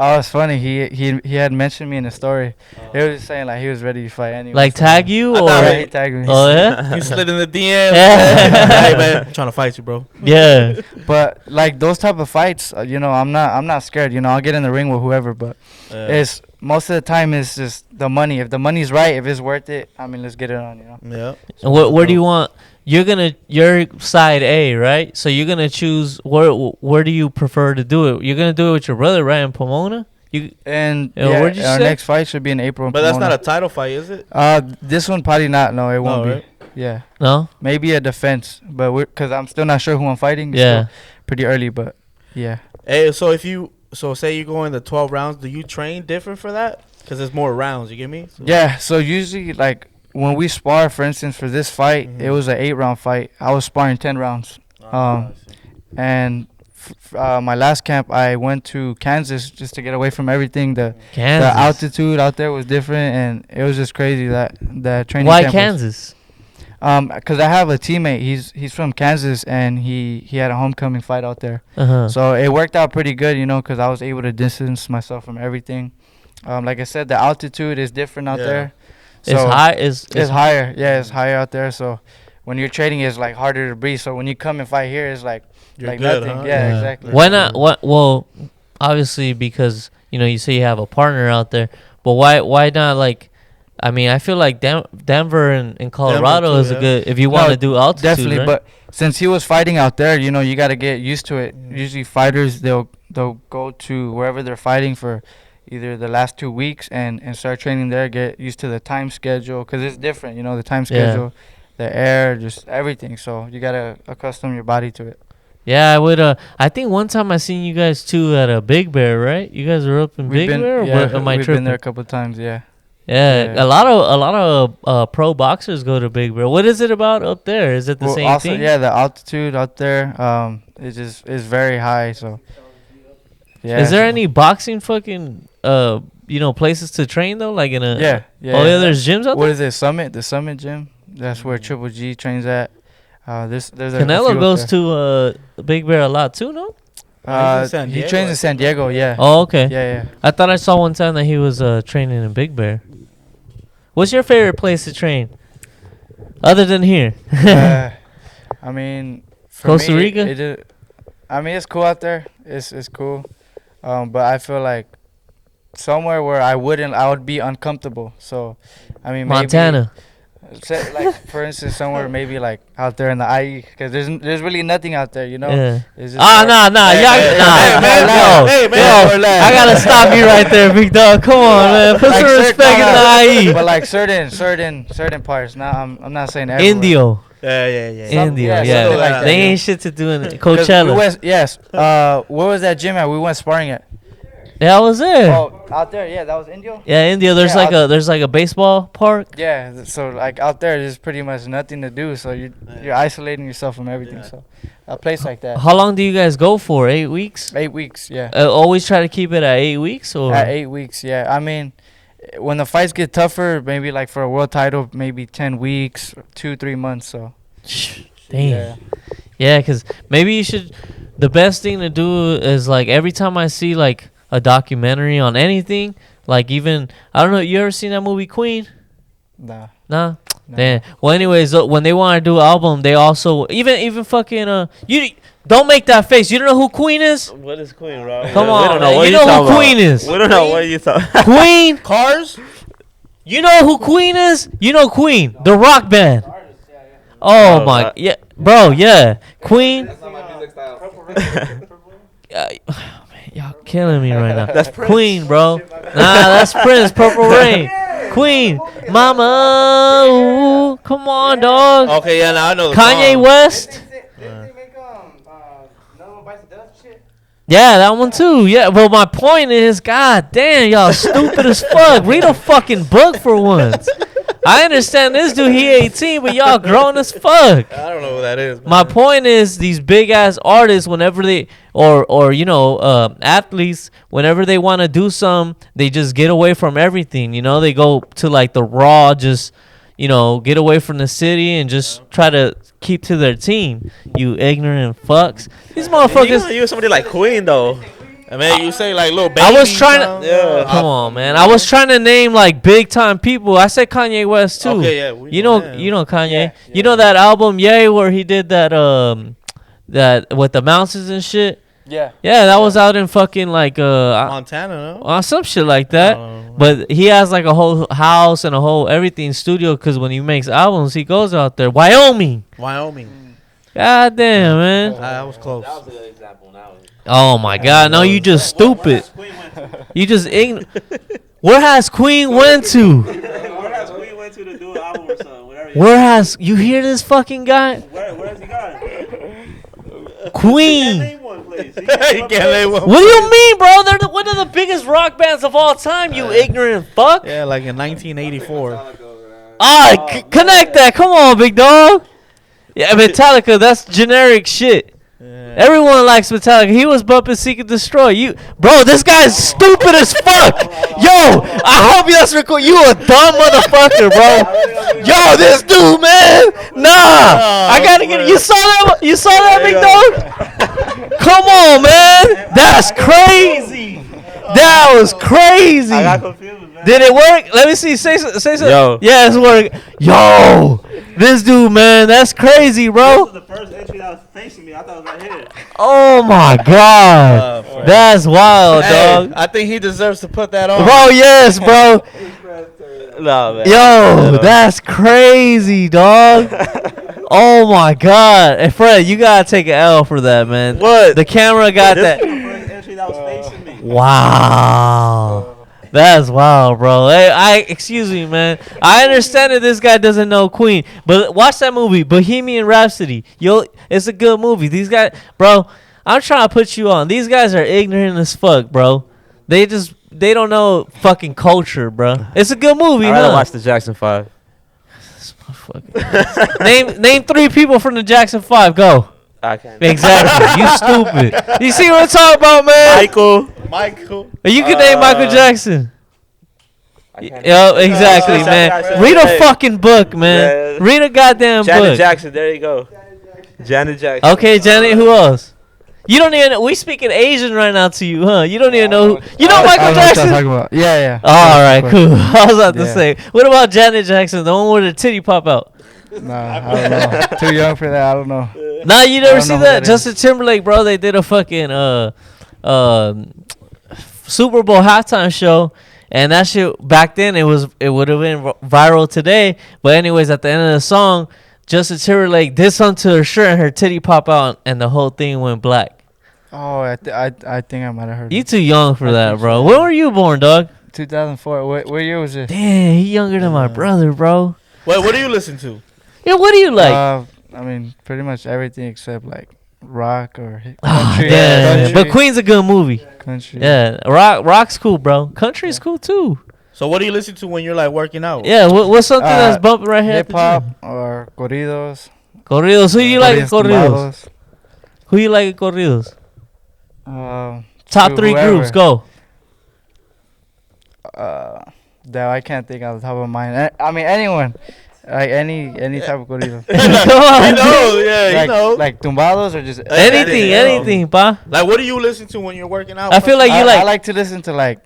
Oh, it's funny. He had mentioned me in the story. He was just saying like he was ready to fight anyway. Like tag you or? Yeah, he tagged me. Oh yeah. He slid in the DM. Yeah. Hey man, I'm trying to fight you, bro. Yeah. But like those type of fights, I'm not scared. I'll get in the ring with whoever. But it's most of the time it's just the money. If the money's right, if it's worth it, I mean, let's get it on. Yeah. And where do you want? You're side A, right? So you're gonna choose where do you prefer to do it? You're gonna do it with your brother, right, in Pomona? Where'd you our say? next fight should be in April. But that's not a title fight, is it? This one probably not. No, it won't be. Right? Yeah. No. Maybe a defense, but because I'm still not sure who I'm fighting. It's still pretty early, but yeah. Hey, so say you go in the 12 rounds, do you train different for that? Because there's more rounds. You get me? So Yeah. So usually like. When we spar, for instance, for this fight, it was an 8-round fight. I was sparring 10 rounds. And my last camp, I went to Kansas just to get away from everything. The altitude out there was different, and it was just crazy that training. Why camp Kansas? Because I have a teammate. He's from Kansas, and he had a homecoming fight out there. So it worked out pretty good, because I was able to distance myself from everything. Like I said, the altitude is different out there. So it's higher. Yeah, it's higher out there. So when you're training, it's like harder to breathe. So when you come and fight here, it's like You're like good, nothing. huh? Yeah, exactly. Why not? Well, obviously because you say you have a partner out there. But why not like? I mean, I feel like Denver and Colorado is a good if you want to do altitude. Definitely, right? but since he was fighting out there, you got to get used to it. Usually, fighters they'll go to wherever they're fighting for either the last 2 weeks and start training there, get used to the time schedule because it's different, the time schedule, the air, just everything. So you got to accustom your body to it. Yeah, I would. I think one time I seen you guys too at a Big Bear, right? You guys were up in Big Bear. Am I we've tripping? been there a couple of times. Yeah. Yeah, a lot of pro boxers go to Big Bear. What is it about up there? Is it the same thing? Yeah, the altitude out there, it just is very high. So. Yeah. Is there any boxing fucking places to train though? Like in a yeah. There's gyms out there. What is it? The Summit gym. That's where Triple G trains at. There's Canelo goes to Big Bear a lot too, no? He trains in San Diego. Yeah. Oh, okay. Yeah. I thought I saw one time that he was training in Big Bear. What's your favorite place to train, other than here? I mean, for Costa me, Rica. It's cool out there. It's cool, but I feel like somewhere where I would be uncomfortable. So, I mean, Montana. Say, like for instance, somewhere maybe like out there in the IE, because there's really nothing out there, you know. Yeah. It's just Nah, I gotta stop you right there, big dog. Come on, man. Put some respect in the IE. But like certain parts. Now I'm not saying everywhere. Indio. Yeah. Indio, yeah. Something like that, They you ain't know? shit to do in it. 'Cause Coachella. yes. Where was that gym at? We went sparring at. Yeah, I was there. Oh, out there. Yeah, that was Indio. Yeah, India. There's Yeah, like a baseball park. Yeah, so like out there, there's pretty much nothing to do. So you're isolating yourself from everything. Yeah. So a place like that. How long do you guys go for? 8 weeks? 8 weeks, yeah. Always try to keep it at 8 weeks, or At 8 weeks, yeah. I mean, when the fights get tougher, maybe like for a world title, maybe 10 weeks, 2-3 months. So damn. Yeah, because maybe you should. The best thing to do is like every time I see like a documentary on anything, like even I don't know. You ever seen that movie Queen? Nah. Nah. Damn. Well, anyways, when they want to do an album, they also even fucking you don't make that face. You don't know who Queen is? What is Queen, bro? Come We on, don't man. what You know talking who Queen is? We don't know what you talking. Queen. Cars? You know who Queen is? You know Queen, the rock band. Oh Oh, my, that- yeah, bro, yeah, Queen. That's not my music style. Man, y'all killing me right now. That's Prince. Queen, bro. Nah, that's Prince. Purple Rain. Queen, Mama. Ooh, come on, dog. Okay, yeah, now I know the Kanye song. West. Yeah, that one too. Yeah, well, my point is, god damn, y'all stupid as fuck. Read a fucking book for once. I understand this dude, he 18, but y'all grown as fuck. I don't know who that is. My man. point is, these big ass artists, whenever they or you know, athletes, whenever they want to do some, they just get away from everything. You know, they go to like the raw, just you know, get away from the city and just try to keep to their team. You ignorant fucks. These motherfuckers. You somebody like Queen though. I mean, you say like little baby. I was trying to. Yeah. Come on, man. I was trying to name like big time people. I said Kanye West too. Okay, yeah. we You know him. Kanye. Yeah, You know that album, Yay, where he did that that with the mountains and shit. Yeah. Yeah, that was out in fucking like Montana, no? some shit like that. But he has like a whole house and a whole everything studio because when he makes albums, he goes out there. Wyoming. Wyoming. God damn, man. That was close. That was a good example. Now. Oh my God. No, you just stupid. You just Where has Queen went to? Where has Queen went to do an album or something? Where has you hear this fucking guy? Where has he gone? Queen. Name one, please. You can't lay one. What do you mean, bro? They're one of the biggest rock bands of all time. You ignorant fuck. Yeah, like in 1984. Connect that. Come on, big dog. Yeah, Metallica. That's generic shit. Yeah. Everyone likes Metallica. He was bumping Seek and Destroy. You, bro, this guy's stupid as fuck. Yo, I hope that's recorded. You a dumb motherfucker, bro. Yo, this dude, man. Nah, I gotta get. You saw that? You saw that, big dog? Come on, man. That's crazy. That was crazy. I got confused, man. Did it work? Let me see. Say something. Yo. Yeah, it's working. Yo, this dude, man, that's crazy, This bro. was the first entry that was facing me. I thought it was right here. Oh my God, that's wild, Hey, dog. I think he deserves to put that on. Bro, yes, bro. No, man. Yo, that's crazy, dog. Oh my God. Hey, Fred, you gotta take an L for that, man. What? The camera got This that. was the first entry that was facing me. Wow. That's wild, bro. Hey, excuse me, man. I understand that this guy doesn't know Queen, but watch that movie, Bohemian Rhapsody. It's a good movie. These guys, bro, I'm trying to put you on. These guys are ignorant as fuck, bro. They don't know fucking culture, bro. It's a good movie, I'd rather huh? watch the Jackson 5. Name 3 people from the Jackson 5. Go. I can't. Exactly. You stupid. You see what I'm talking about, man? Michael. You can name Michael Jackson. I can't. Yo, exactly, No, man. Read a hey. fucking book, man. Yeah. Read a goddamn Janet book. Jackson. There you go. Janet Jackson. Okay, Janet. Who else? You don't even. We speaking Asian right now to you, huh? You don't even know. You know Michael I don't know what Jackson? you're talking about. Yeah. All right, Of cool. course. I was about to Yeah. say. What about Janet Jackson, the one where the titty pop out? Nah, I don't know. Too young for that. I don't know. Nah, you never don't see know who that? that is. Justin Timberlake, bro. They did a fucking Super Bowl halftime show, And that shit back then it would have been viral today. But anyways, at the end of the song, Justin Timberlake did something to her shirt and her titty pop out and the whole thing went black. Oh, I think I might have heard. You too young for that, bro. When were you born, dog? 2004. What year was it? Damn, he younger than my brother, bro. Wait, what do you listen to? Yeah, what do you like? I mean, pretty much everything except like rock or Ah, country. damn. But Queen's a good movie. Country. Yeah, rock's cool, bro. Country's cool too. So what do you listen to when you're like working out? Yeah, what's something that's bumping right here? Hip hop or corridos. Corridos. Who you like in corridos? Tumbados. Who you like in corridos? Top To 3 whoever. groups, go. That I can't think off the top of my mind. I mean, anyone. Like any type of corrido. Come I on. know, yeah, like, you know. like tumbados or just Anything, pa. Like, what do you listen to when you're working out? I feel like you I like like to listen to like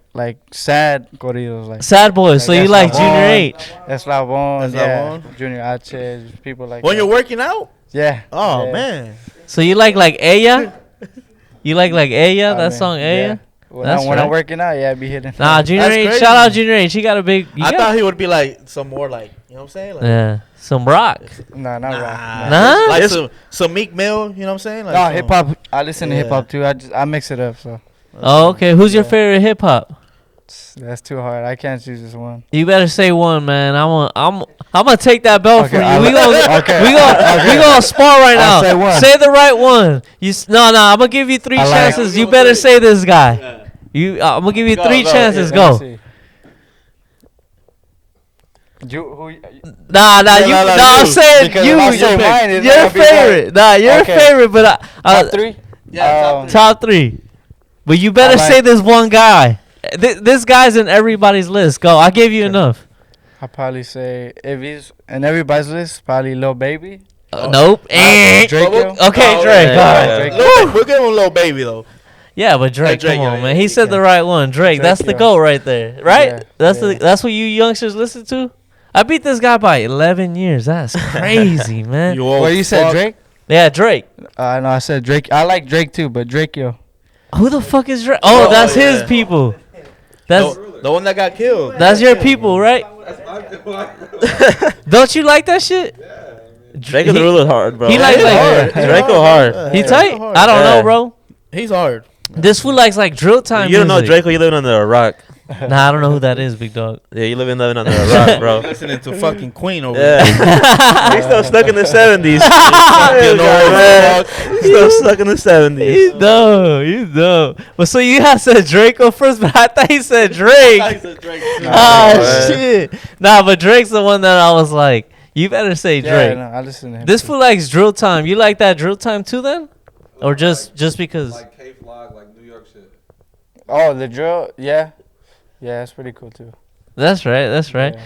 sad corridos, like sad boys, so you like Eslabon, Junior H. Eslabon, Eslabon. yeah, Junior H, people like when that. you're working out? Yeah. Oh yeah. man. So you like Ella? You like Ella? I That mean, song yeah. Ella? When, That's when right. I'm working out, yeah, I be hitting. Nah, Junior That's H. crazy. Shout out Junior H. He got a big. I thought he would be like some more like, you know what I'm saying? Like, Yeah, some rock. Nah, not rock. Nah? Like some Meek Mill, you know what I'm saying? Like No, some- hip hop. I listen to Yeah. hip hop too. I mix it up, so Oh, okay. Who's your Yeah. favorite hip hop? that's too hard. I can't choose just one. You better say one, man. I'm gonna take that belt Okay, from you. I'll- We gonna okay. we gonna spar right I'll now. say one. Say the right one. No. I'm gonna give you 3 I like- chances. You better say this guy. I'm gonna give you 3 chances. Let me Go. see. Who? Nah. Yeah, You. no, No, no, I'm you. saying Because you. if I say mine, it's Your gonna be favorite. Nah, your Okay. favorite. But Top 3. Yeah, top 3. But you better I like- say this one guy. This guy's in everybody's list. Go. I gave you enough. I'll probably say if he's in everybody's list, probably Lil Baby. Nope. Draco. Okay, Oh, Drake. yeah, all right. yeah. Drake. We're giving him a little baby though. Yeah, but Drake, Drake, come on, yeah, man. yeah, He said yeah. the right one. Drake, that's the yeah. GOAT right there. Right? Yeah, That's yeah. what you youngsters listen to? I beat this guy by 11 years. That's crazy, man. You old Well, you said fuck. Drake? Yeah, Drake. No, I said Drake. I like Drake too, but Drake, yo. Who the fuck is Drake? Oh, Oh, that's his yeah. people. That's The one that got killed. that's your people, right? Don't you like that shit? Drake is the ruler hard, bro. He like hard. Draco hard. He Yeah, tight? hard. I don't know, Yeah. bro. He's hard. This fool likes like drill time. You don't know music. Draco, you living under a rock. Nah, I don't know who that is, big dog. Yeah, you living under a rock, bro. Listening to fucking Queen over Yeah. there. He's still stuck in the 70s. Fucking old man. fuck. Still stuck in the 70s. You know. But so you had said Draco first, but I thought he said Drake. Ah, man. shit. Nah, but Drake's the one that I was like, you better say Yeah, Drake. no, I listen to him. This too. fool likes drill time. You like that drill time too then? Or just because? Like K-Vlog, like New York shit. Oh, the drill. Yeah. Yeah, that's pretty cool too. That's right. Yeah.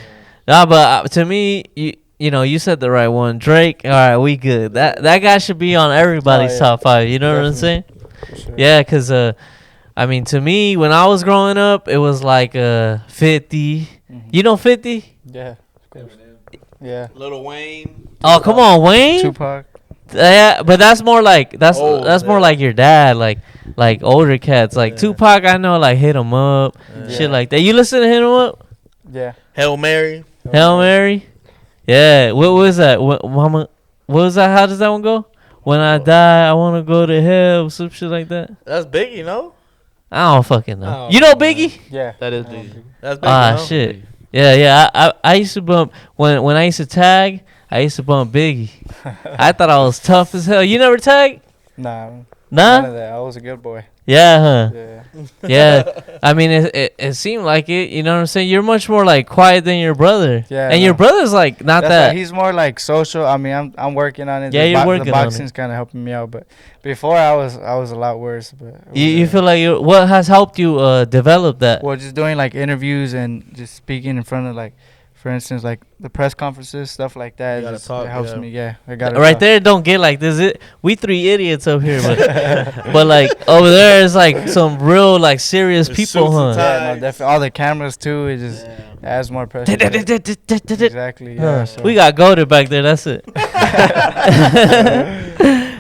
Nah, but to me, you know, you said the right one. Drake, all right, we good. That guy should be on everybody's Oh, yeah. top 5. You know what I'm saying? For sure. Yeah, because, I mean, to me, when I was growing up, it was like 50. Mhm. You know 50? Yeah. Of course. Yeah. Lil Wayne. Oh, come on, Wayne. Tupac. Yeah, but that's more like that's Old, more yeah. like your dad, like older cats. Like Yeah. Tupac, I know, like Hit 'Em Up, Yeah. shit like that. You listen to Hit 'Em Up? Yeah. Hail Mary. Hail Mary? Yeah. What was that? What was that? How does that one go? When I die, I want to go to hell, some shit like that. That's Biggie, you know? I don't fucking know. Oh, You know man. Biggie? Yeah. That is I big. don't That's Biggie. Ah, you know? shit. Yeah. I used to bump when I used to tag. I used to bump Biggie. I thought I was tough as hell. You never tag? Nah. None Nah. of that. I was a good boy. Yeah, huh? Yeah. Yeah. I mean, it seemed like it. You know what I'm saying? You're much more like quiet than your brother. Yeah, And your no. brother's like not That's that. why he's more like social. I mean, I'm working on it. Yeah, you're working The on it. boxing's kind of helping me out, but before I was a lot worse. But You feel like what has helped you develop that? well, just doing like interviews and just speaking in front of like, for instance, like the press conferences, stuff like that. You gotta just- talk, it helps yeah. me. Yeah, I got Right there, don't get like this. We 3 idiots up here, but like over there is like some real like serious There's people, suits and huh? ties. Yeah, no, definitely. All the cameras too. It just adds more pressure. Exactly. Huh. Yeah. So. We got goated back there. That's it.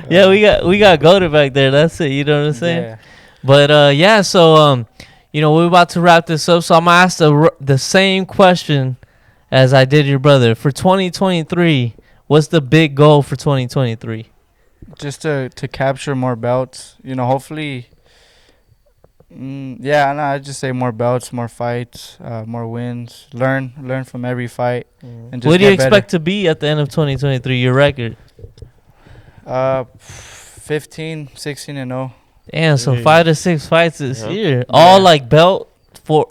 Yeah, we got goated back there. That's it. You know what I'm saying? Yeah. But yeah, so we're about to wrap this up, so I'm gonna ask the same question as I did your brother for 2023. What's the big goal for 2023? Just to capture more belts. Hopefully. I'd just say more belts, more fights, more wins. Learn from every fight. And just What do you get expect better. to be at the end of 2023? Your record? 15, 16 and 0. Damn, so Yeah. 5 to 6 fights this Yep. year. All like belt for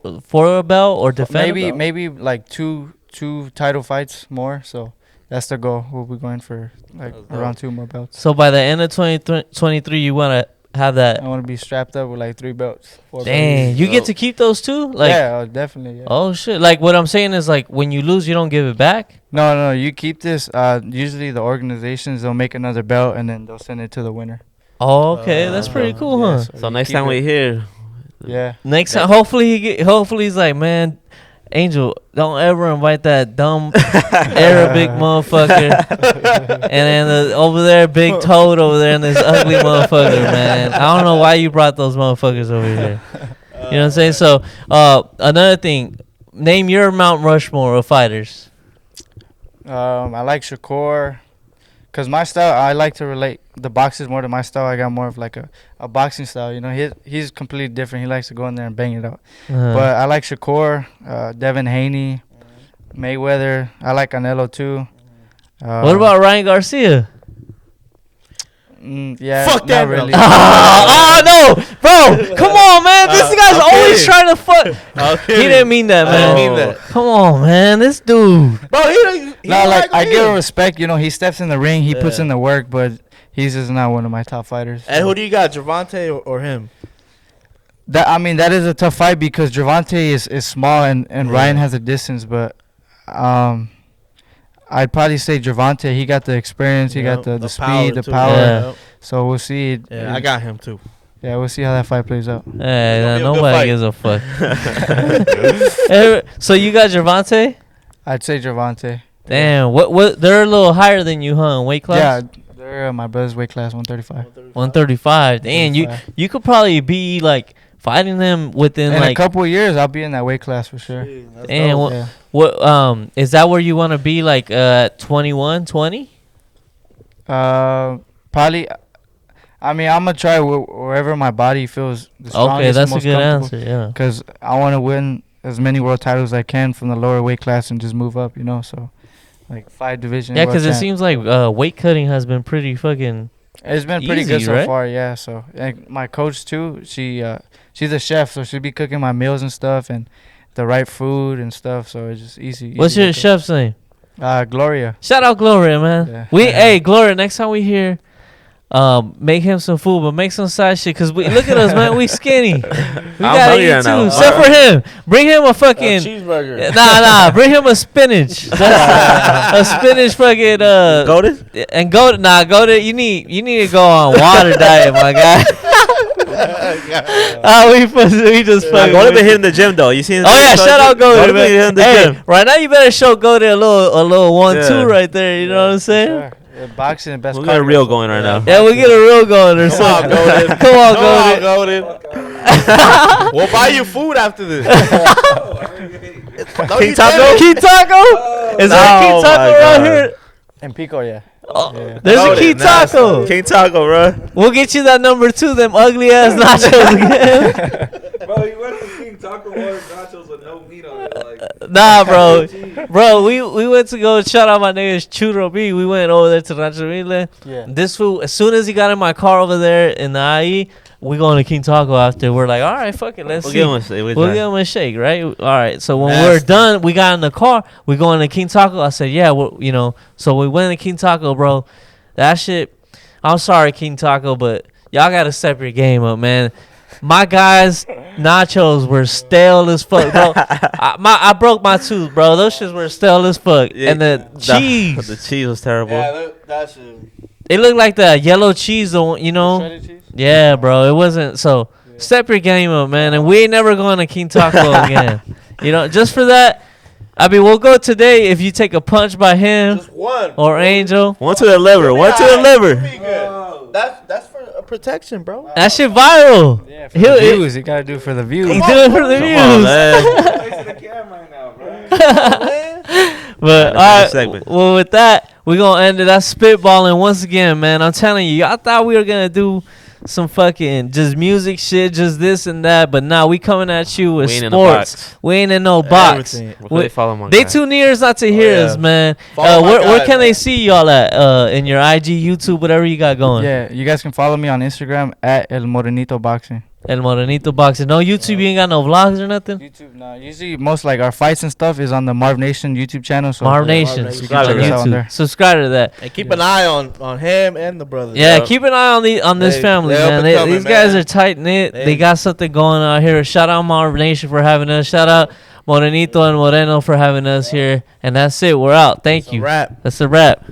a belt or defend. Maybe like two title fights more. So that's the goal. We'll be going for like around 2 more belts. So by the end of 2023, you want to have that. I want to be strapped up with like 3 belts. 4 Dang, belts. you get to keep those too? Like, yeah, definitely. Yeah. oh shit. Like what I'm saying is like when you lose, you don't give it back. No, you keep this. Usually the organizations, they'll make another belt and then they'll send it to the winner. Oh, okay, that's pretty cool, huh? So you next keep time it. we hear, Yeah. Next time, hopefully he's like, man, Angel, don't ever invite that dumb Arabic motherfucker, and then over there, Big Toad over there, and this ugly motherfucker, man. I don't know why you brought those motherfuckers over here. You know what I'm saying? So, another thing, name your Mount Rushmore of fighters. I like Shakur. Because my style, I like to relate the boxes more to my style. I got more of like a boxing style. He's completely different. He likes to go in there and bang it out. But I like Shakur, Devin Haney, Mayweather. I like Canelo too. What about Ryan Garcia? Yeah, Fuck that, not really. Oh no, bro! Come on, man. This guy's I'm always kidding. trying to fuck. I'm He kidding. didn't mean that, I man. didn't mean that. Come on, man. This dude. Bro, he No, like I give him him. respect. He steps in the ring, he puts Yeah. in the work, but he's just not one of my top fighters. And who do you got, Gervonta or him? That is a tough fight because Gervonta is small and Yeah. Ryan has a distance, but I'd probably say Gervonta. He got the experience, he got the speed, the power. Yeah. So we'll see. Yeah, I got him too. Yeah, we'll see how that fight plays out. Hey, It's gonna be a good nobody fight. gives a fuck. So you got Gervonta? I'd say Gervonta. Damn, what? They're a little higher than you, huh? In weight class? Yeah, they're my brother's weight class, 135. 135. Damn, you could probably be like fighting them within In like. a couple of years, I'll be in that weight class for sure. Damn, dope. Yeah. what? Is that where you want to be? Like 21, 20? Probably. I mean, I'm gonna try wherever my body feels the strongest. Okay, that's a most good comfortable. answer. Yeah. Because I want to win as many world titles as I can from the lower weight class and just move up, So, like 5 division. Yeah, world because it champ. seems like weight cutting has been pretty fucking. It's been pretty easy, good so right? far, yeah. So, and my coach too, she's a chef, so she'll be cooking my meals and stuff and the right food and stuff. So it's just easy. What's easy your to cook. chef's name? Gloria. Shout out Gloria, man. Yeah. Hey Gloria, next time we here, make him some food, but make some side shit. Cause look at us, man. We skinny. We gotta hungry eat right too. now. Except for him. Bring him a fucking. cheeseburger. Nah. Bring him a spinach. A spinach fucking Goated? and go to. You need to go on water diet, my guy. We just fucking. Goated been hitting the gym though. You seen? Oh yeah, shout out Goated, Goated been hitting man. the Hey, gym. right now you better show Goated a little 1-2 Yeah. right there. You know what I'm saying? Sure. Yeah, boxing and best. We're getting cardio, real so- going right now. Yeah, we get a real going or Come on, something. Goated. Come on, Come Goated. on, We'll buy you food after this. King Taco? Key Taco? Is there a Key Oh, Taco my around God. here? And Pico, yeah. Oh, Yeah. there's a Goated, Key nasty. Taco. King Taco, bro. We'll get you that number 2, them ugly ass nachos again. Bro, you went to King Taco ordered nachos with no meat on it. Like, Nah, bro. We went to go shout out my niggas Churro B. We went over there to Rancho Mille. Yeah. This fool, as soon as he got in my car over there in the IE, we going to King Taco after. We're like, all right, fuck it, let's We'll see. give him a say. We'll give him a shake, right? All right. So when Nasty. we're done, we got in the car. We going to King Taco. I said, yeah, So we went to King Taco, bro. That shit. I'm sorry, King Taco, but y'all got to step your game up, man. My guys' nachos were stale as fuck, bro. I broke my tooth, bro. Those shits were stale as fuck. Yeah, And the cheese, The cheese was terrible. That's it looked like the yellow cheese, Shredded cheese? Yeah, bro. It wasn't. So step your game up, man. And we ain't never going to King Taco again. Just for that. I mean, we'll go today if you take a punch by him just one. or Angel. One to the liver. One to the liver. That's for a protection, bro. That shit viral. Yeah, for the views. You gotta do it for the views. He do it for the Come on, views. man. Face to the camera now, bro. But That's all right, a segment. well with that, we gonna end it. That's spitballing once again, man. I'm telling you, y'all thought we were gonna do some fucking just music shit, just this and that, but now we coming at you with We ain't in a sports. box. We ain't in no box. Everything. Where can they follow my They guy? too near us not to hear yeah. us, man. Follow my Where guy, can they man. see y'all at? In your IG, YouTube, whatever you got going. Yeah, you guys can follow me on Instagram at El Morenito Boxing. El Morenito Boxing. No YouTube, you ain't got no vlogs or nothing? YouTube, no. Usually, most like our fights and stuff is on the MARVNATION YouTube channel. So Marv Yeah, Nation. Marv Nation. Subscribe to Subscribe to that. YouTube. Subscribe to that. And keep an eye on him and the brothers. Yeah, Yeah. keep an eye on this They- family, they up man. and coming, These guys man. are tight knit. They- They got something going on here. Shout out Marv Nation for having us. Shout out Morenito and Moreno for having us here. And that's it. We're out. Thank It's a you. wrap. That's a wrap.